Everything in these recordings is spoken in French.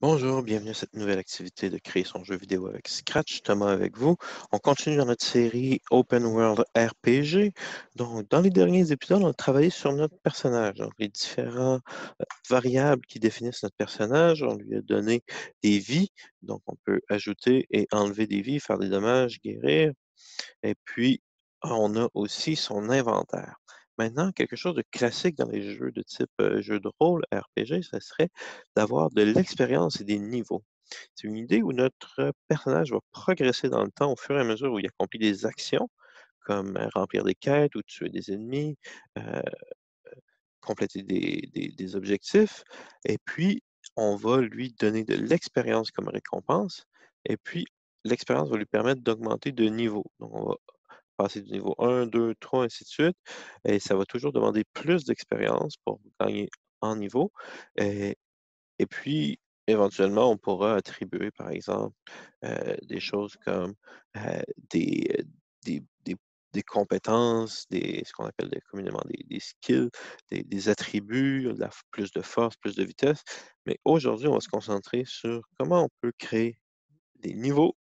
Bonjour, bienvenue à cette nouvelle activité de créer son jeu vidéo avec Scratch. Thomas avec vous. On continue dans notre série Open World RPG. Donc, dans les derniers épisodes, on a travaillé sur notre personnage, donc les différents variables qui définissent notre personnage. On lui a donné des vies, donc on peut ajouter et enlever des vies, faire des dommages, guérir. Et puis, on a aussi son inventaire. Maintenant, quelque chose de classique dans les jeux de type jeu de rôle, RPG, ça serait d'avoir de l'expérience et des niveaux. C'est une idée où notre personnage va progresser dans le temps au fur et à mesure où il accomplit des actions, comme remplir des quêtes ou tuer des ennemis, euh, compléter des objectifs. Et puis, on va lui donner de l'expérience comme récompense. Et puis, l'expérience va lui permettre d'augmenter de niveau. Donc, on va passer du niveau 1, 2, 3, ainsi de suite. Et ça va toujours demander plus d'expérience pour gagner en niveau. Et, et puis, éventuellement, on pourra attribuer, par exemple, des choses comme euh, des, euh, des, des- des compétences, ce qu'on appelle communément des skills, des attributs, plus de force, plus de vitesse. Mais aujourd'hui, on va se concentrer sur comment on peut créer des niveaux,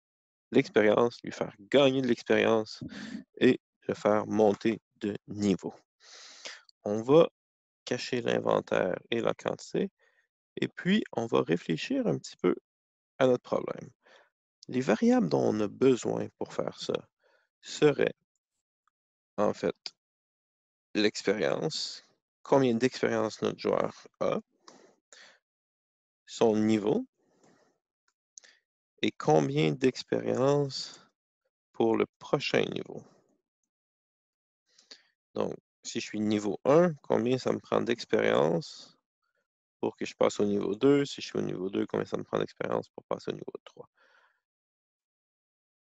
l'expérience, lui faire gagner de l'expérience et le faire monter de niveau. On va cacher l'inventaire et la quantité, et puis on va réfléchir un petit peu à notre problème. Les variables dont on a besoin pour faire ça seraient en fait l'expérience, combien d'expérience notre joueur a, son niveau et combien d'expérience pour le prochain niveau. Donc, si je suis niveau 1, combien ça me prend d'expérience pour que je passe au niveau 2? Si je suis au niveau 2, combien ça me prend d'expérience pour passer au niveau 3?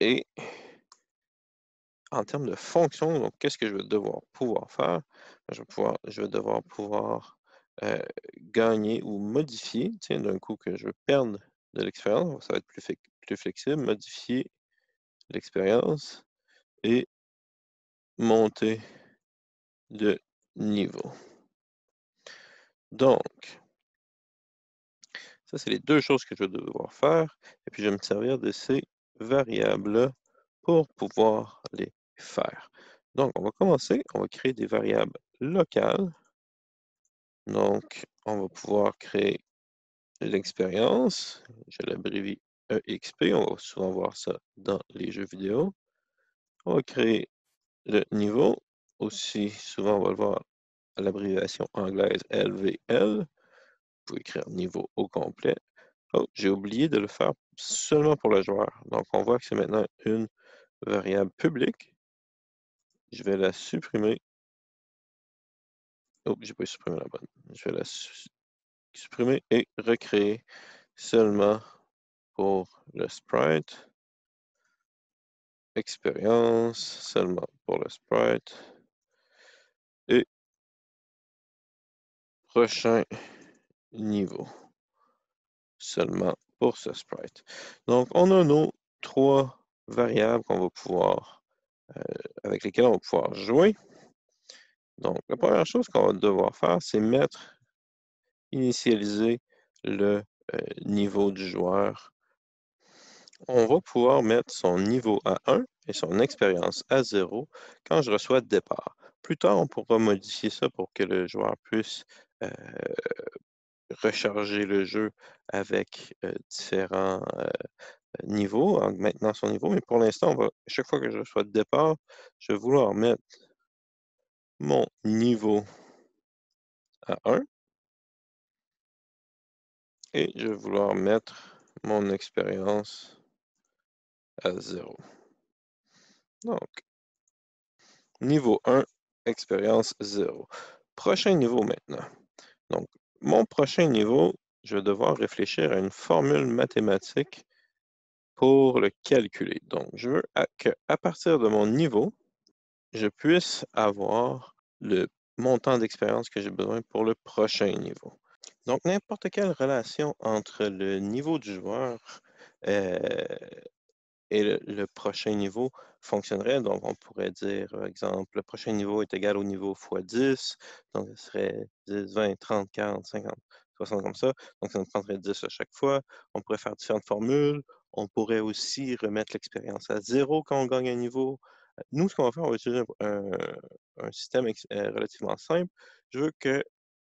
Et en termes de fonction, donc qu'est-ce que je vais devoir pouvoir faire? Je vais devoir pouvoir euh, gagner ou modifier, tiens, d'un coup que je veux perdre de l'expérience, ça va être plus flexible, modifier l'expérience et monter de niveau. Donc, ça, c'est les deux choses que je vais devoir faire. Et puis, je vais me servir de ces variables-là pour pouvoir les faire. Donc, on va commencer. On va créer des variables locales. Donc, on va pouvoir créer l'expérience. Je l'abrévie EXP. On va souvent voir ça dans les jeux vidéo. On va créer le niveau. Aussi, souvent, on va le voir à l'abréviation anglaise LVL. Vous pouvez écrire niveau au complet. Oh, j'ai oublié de le faire seulement pour le joueur. Donc, on voit que c'est maintenant une variable publique. Je vais la supprimer. Oh, j'ai pas supprimé la bonne. Je vais la supprimer et recréer seulement pour le sprite. Expérience seulement pour le sprite. Et prochain niveau seulement pour ce sprite. Donc, on a nos trois variables qu'on va pouvoir, avec lesquelles on va pouvoir jouer. Donc, la première chose qu'on va devoir faire, c'est initialiser le niveau du joueur. On va pouvoir mettre son niveau à 1 et son expérience à 0 quand je reçois départ. Plus tard, on pourra modifier ça pour que le joueur puisse euh, recharger le jeu avec différents niveaux, en maintenant son niveau. Mais pour l'instant, chaque fois que je reçois de départ, je vais vouloir mettre mon niveau à 1 et je vais vouloir mettre mon expérience à 0. Donc, niveau 1, expérience 0. Prochain niveau maintenant. Donc, mon prochain niveau, je vais devoir réfléchir à une formule mathématique pour le calculer. Donc, je veux qu'à partir de mon niveau, je puisse avoir le montant d'expérience que j'ai besoin pour le prochain niveau. Donc, n'importe quelle relation entre le niveau du joueur euh, et le prochain niveau fonctionnerait. Donc, on pourrait dire, par exemple, le prochain niveau est égal au niveau fois 10. Donc, ce serait 10, 20, 30, 40, 50. 60 comme ça. Donc, ça nous prendrait 10 à chaque fois. On pourrait faire différentes formules. On pourrait aussi remettre l'expérience à 0 quand on gagne un niveau. Nous, ce qu'on va faire, on va utiliser un système relativement simple. Je veux que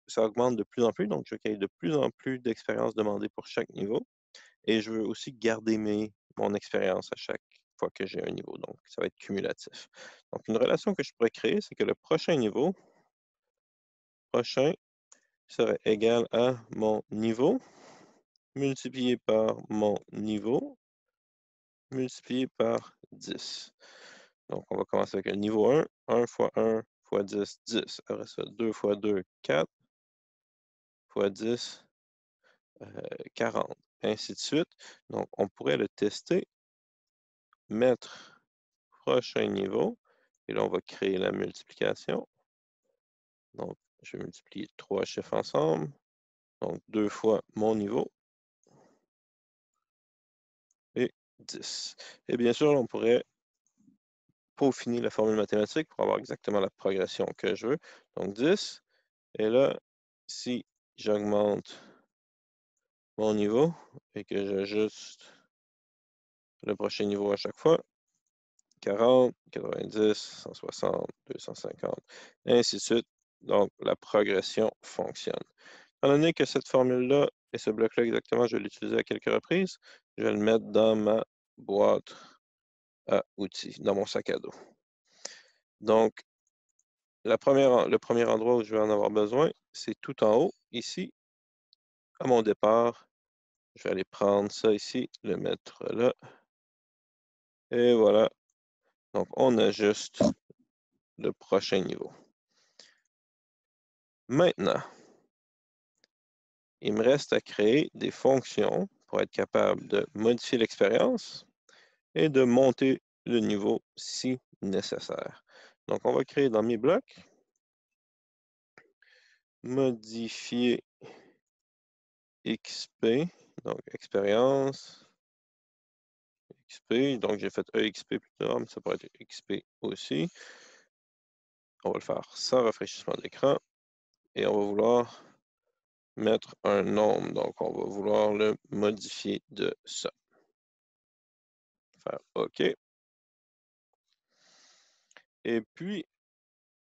ça augmente de plus en plus, donc je veux qu'il y ait de plus en plus d'expérience demandée pour chaque niveau. Et je veux aussi garder mon expérience à chaque fois que j'ai un niveau, donc ça va être cumulatif. Donc, une relation que je pourrais créer, c'est que le prochain niveau serait égal à mon niveau multiplié par mon niveau multiplié par 10. Donc, on va commencer avec le niveau 1. 1 fois 1 fois 10, 10. Après ça, 2 fois 2, 4 fois 10, 40. Ainsi de suite. Donc, on pourrait le tester, mettre prochain niveau. Et là, on va créer la multiplication. Donc, je vais multiplier 3 chiffres ensemble. Donc, 2 fois mon niveau. Et 10. Et bien sûr, on pourrait peaufiner la formule mathématique pour avoir exactement la progression que je veux. Donc, 10. Et là, si j'augmente mon niveau et que j'ajuste le prochain niveau à chaque fois, 40, 90, 160, 250, et ainsi de suite. Donc, la progression fonctionne. Étant donné que cette formule-là et ce bloc-là exactement, je vais l'utiliser à quelques reprises, je vais le mettre dans ma boîte à outils, dans mon sac à dos. Donc, le premier endroit où je vais en avoir besoin, c'est tout en haut, ici, à mon départ. Je vais aller prendre ça ici, le mettre là. Et voilà. Donc, on ajuste le prochain niveau. Maintenant, il me reste à créer des fonctions pour être capable de modifier l'expérience et de monter le niveau si nécessaire. Donc, on va créer dans mes blocs, modifier XP, donc expérience, XP, donc j'ai fait EXP plutôt, mais ça pourrait être XP aussi. On va le faire sans rafraîchissement d'écran et on va vouloir mettre un nombre, donc on va vouloir le modifier de ça. Faire OK. Et puis,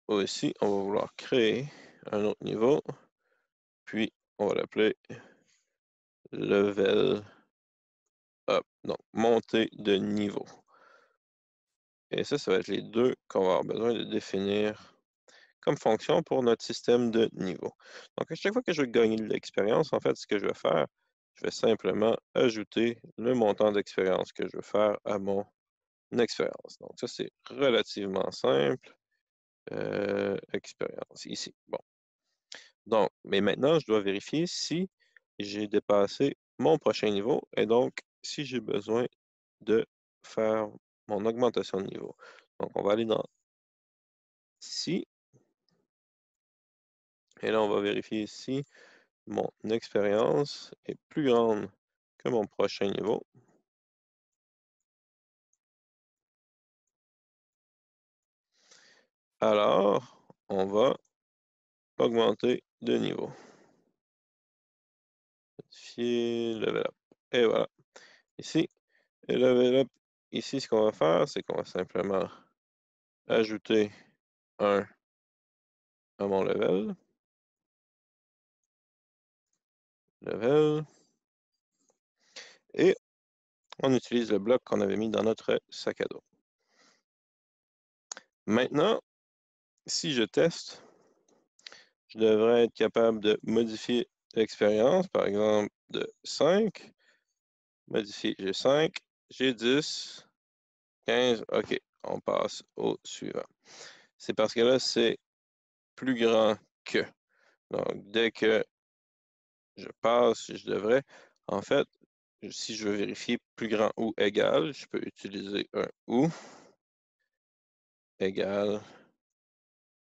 aussi, on va vouloir créer un autre niveau, puis on va l'appeler level up, donc montée de niveau. Et ça va être les deux qu'on va avoir besoin de définir comme fonction pour notre système de niveau. Donc, à chaque fois que je vais gagner de l'expérience, en fait, ce que je vais faire, je vais simplement ajouter le montant d'expérience que je veux faire à mon expérience. Donc, ça, c'est relativement simple. Expérience, ici. Bon. Donc, mais maintenant, je dois vérifier si j'ai dépassé mon prochain niveau et donc si j'ai besoin de faire mon augmentation de niveau. Donc, on va aller dans ici. Et là, on va vérifier si mon expérience est plus grande que mon prochain niveau. Alors, on va augmenter de niveau. Modifier, level up. Et voilà. Ici, et level up. Ici, ce qu'on va faire, c'est qu'on va simplement ajouter 1 à mon level. Level. Et on utilise le bloc qu'on avait mis dans notre sac à dos. Maintenant, si je teste, je devrais être capable de modifier l'expérience, par exemple de 5. Modifier, j'ai 5, j'ai 10, 15, OK, on passe au suivant. C'est parce que là, c'est plus grand que. Donc, dès que je passe, je devrais, en fait, si je veux vérifier plus grand ou égal, je peux utiliser un ou égal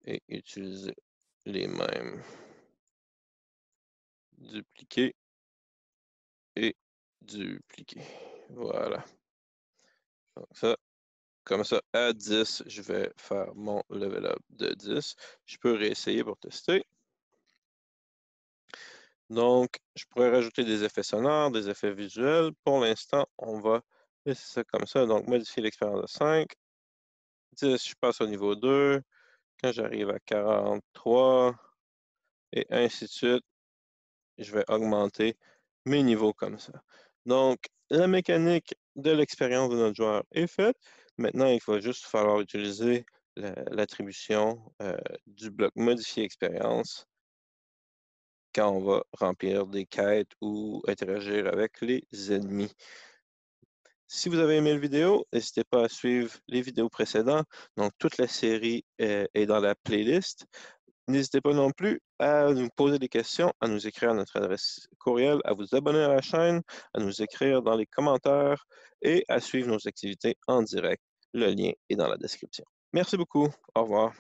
et utiliser les mêmes. Dupliquer et dupliquer. Voilà. Donc ça, comme ça, à 10, je vais faire mon level up de 10. Je peux réessayer pour tester. Donc, je pourrais rajouter des effets sonores, des effets visuels. Pour l'instant, on va laisser ça comme ça. Donc, modifier l'expérience de 5. 10, je passe au niveau 2. Quand j'arrive à 43 et ainsi de suite, je vais augmenter mes niveaux comme ça. Donc, la mécanique de l'expérience de notre joueur est faite. Maintenant, il va juste falloir utiliser l'attribution du bloc modifier expérience quand on va remplir des quêtes ou interagir avec les ennemis. Si vous avez aimé la vidéo, n'hésitez pas à suivre les vidéos précédentes. Donc, toute la série est dans la playlist. N'hésitez pas non plus à nous poser des questions, à nous écrire à notre adresse courriel, à vous abonner à la chaîne, à nous écrire dans les commentaires et à suivre nos activités en direct. Le lien est dans la description. Merci beaucoup. Au revoir.